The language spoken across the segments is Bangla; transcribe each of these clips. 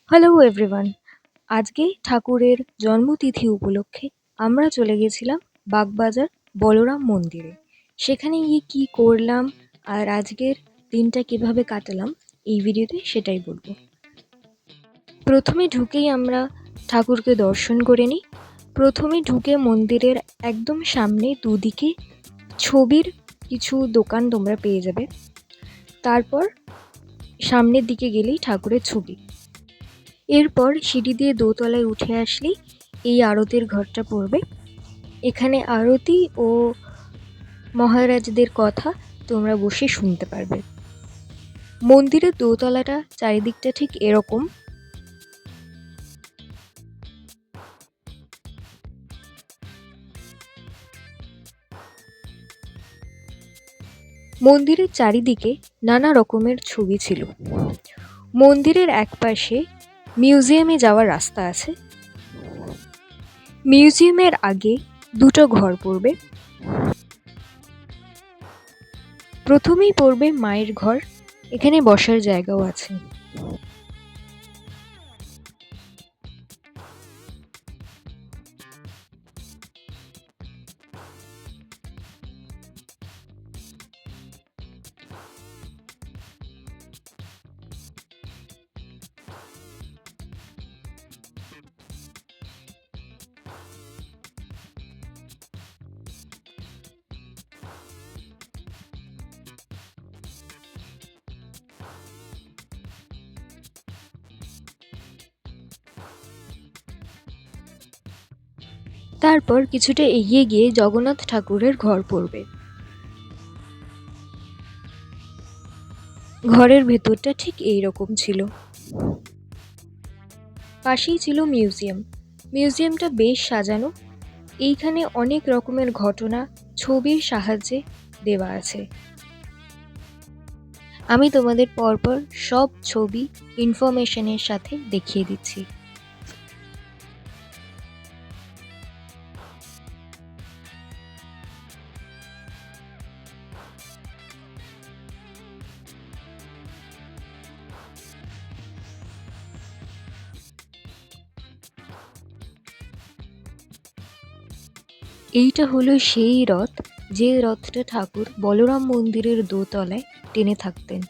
Hello everyone. আজকে ঠাকুরের জন্মতিথি উপলক্ষে আমরা চলে গেছিলাম বাগবাজার বলরাম মন্দিরে। সেখানে গিয়ে কী করলাম আর আজকের দিনটা কিভাবে কাটালাম এই ভিডিওতে সেটাই বলবো। প্রথমে ঢুকেই আমরা ঠাকুরকে দর্শন করে নিই। প্রথমে ঢুকে মন্দিরের একদম সামনে দুদিকে ছবির কিছু দোকান তোমরা পেয়ে যাবে। তারপর সামনের দিকে গেলেই ঠাকুরের ছবি। এরপর সিঁড়ি দিয়ে দোতলায় উঠে আসলেই এই আরতির ঘরটা পড়বে। এখানে আরতি ও মহারাজদের কথা তোমরা বসে শুনতে পারবে। মন্দিরের দোতলাটা চারিদিকটা ঠিক এরকম। মন্দিরের চারিদিকে নানা রকমের ছবি ছিল। মন্দিরের একপাশে মিউজিয়ামে যাওয়ার রাস্তা আছে। মিউজিয়ামের আগে দুটো ঘর পড়বে। প্রথমেই পড়বে মায়ের ঘর, এখানে বসার জায়গাও আছে। তারপর কিছুটা এগিয়ে গিয়ে জগন্নাথ ঠাকুরের ঘর পড়বে। ঘরের ভেতরটা ঠিক এইরকম ছিল। পাশেই ছিল মিউজিয়াম। মিউজিয়ামটা বেশ সাজানো। এইখানে অনেক রকমের ঘটনা ছবির সাহায্যে দেওয়া আছে। আমি তোমাদের পরপর সব ছবি ইনফরমেশনের সাথে দেখিয়ে দিচ্ছি। এইটা হলো সেই রথ, যে রথটা ঠাকুর বলরাম মন্দিরের দোতলায় টেনে থাকতেন।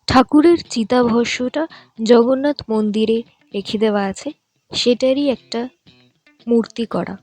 ঠাকুরের চিতাভস্মটা জগন্নাথ মন্দিরে রেখে দেওয়া আছে, সেটারই একটা মূর্তি করা।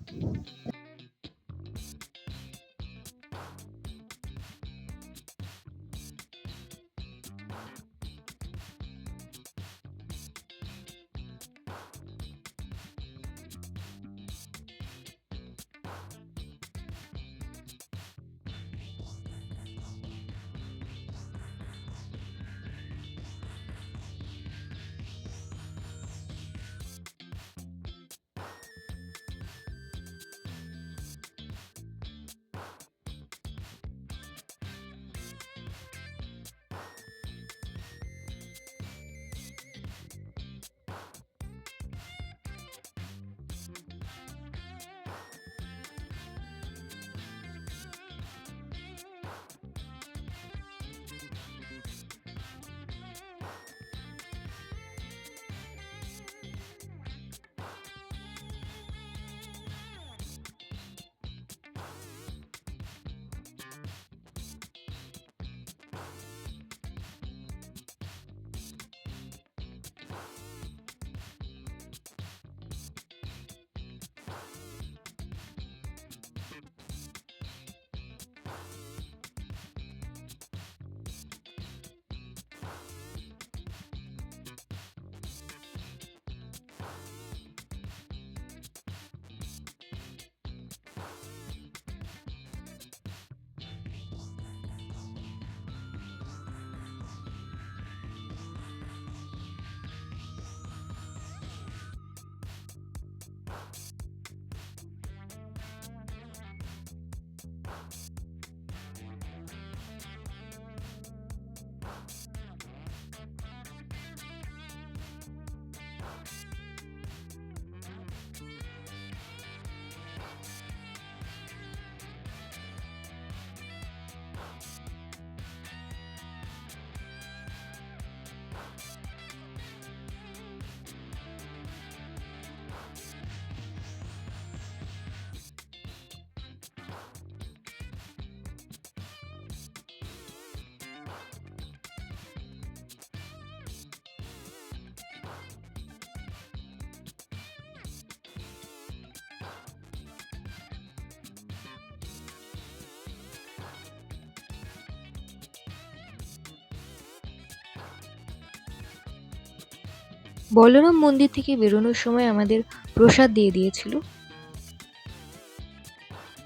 বলরাম মন্দির থেকে বেরোনোর সময় আমাদের প্রসাদ দিয়ে দিয়েছিল।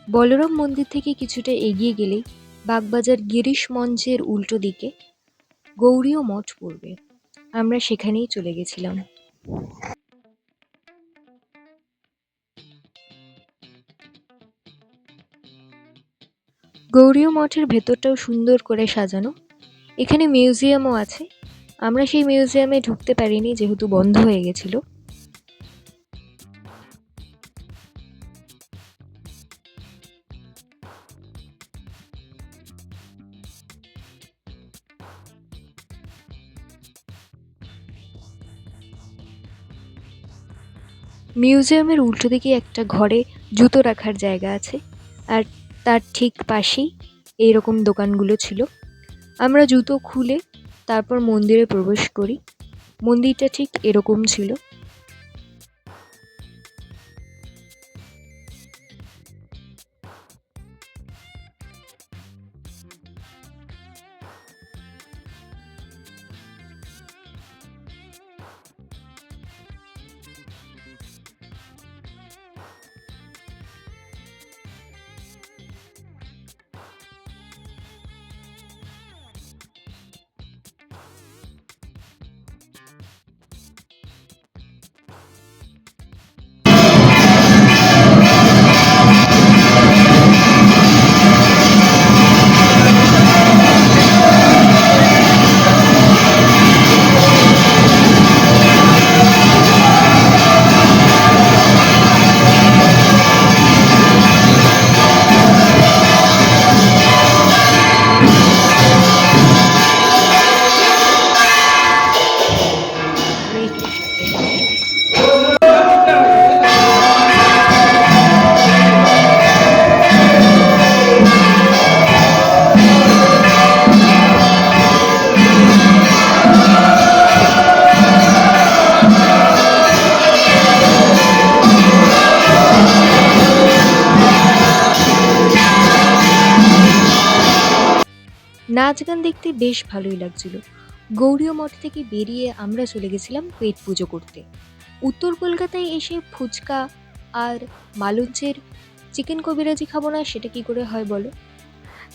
বলরাম মন্দির থেকে কিছুটা এগিয়ে গেলেই বাগবাজার গিরিশ মঞ্চের উল্টো দিকে গৌড়ীয় মঠ পড়বে। আমরা সেখানেই চলে গেছিলাম। গৌড়ীয় মঠের ভেতরটাও সুন্দর করে সাজানো। এখানে মিউজিয়ামও আছে। আমরা সেই মিউজিয়ামে ঢুকতে পারিনি যেহেতু বন্ধ হয়ে গেছিল। মিউজিয়ামের উল্টো দিকে একটা ঘরে জুতো রাখার জায়গা আছে, আর তার ঠিক পাশেই এইরকম দোকানগুলো ছিল। আমরা জুতো খুলে তারপর মন্দিরে প্রবেশ করি। মন্দিরটা ঠিক এরকম ছিল। নাচ গান দেখতে বেশ ভালোই লাগছিল। গৌড়ীয় মঠ থেকে বেরিয়ে আমরা চলে গেছিলাম পেট পুজো করতে। উত্তর কলকাতায় এসে ফুচকা আর মালঞ্চের চিকেন কবিরাজি খাবো না, সেটা কি করে হয় বলো?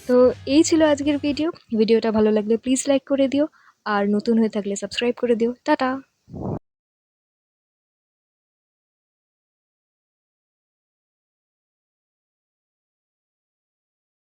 তো এই ছিল আজকের ভিডিওটা ভালো লাগলে প্লিজ লাইক করে দিও, আর নতুন হয়ে থাকলে সাবস্ক্রাইব করে দিও। টাটা।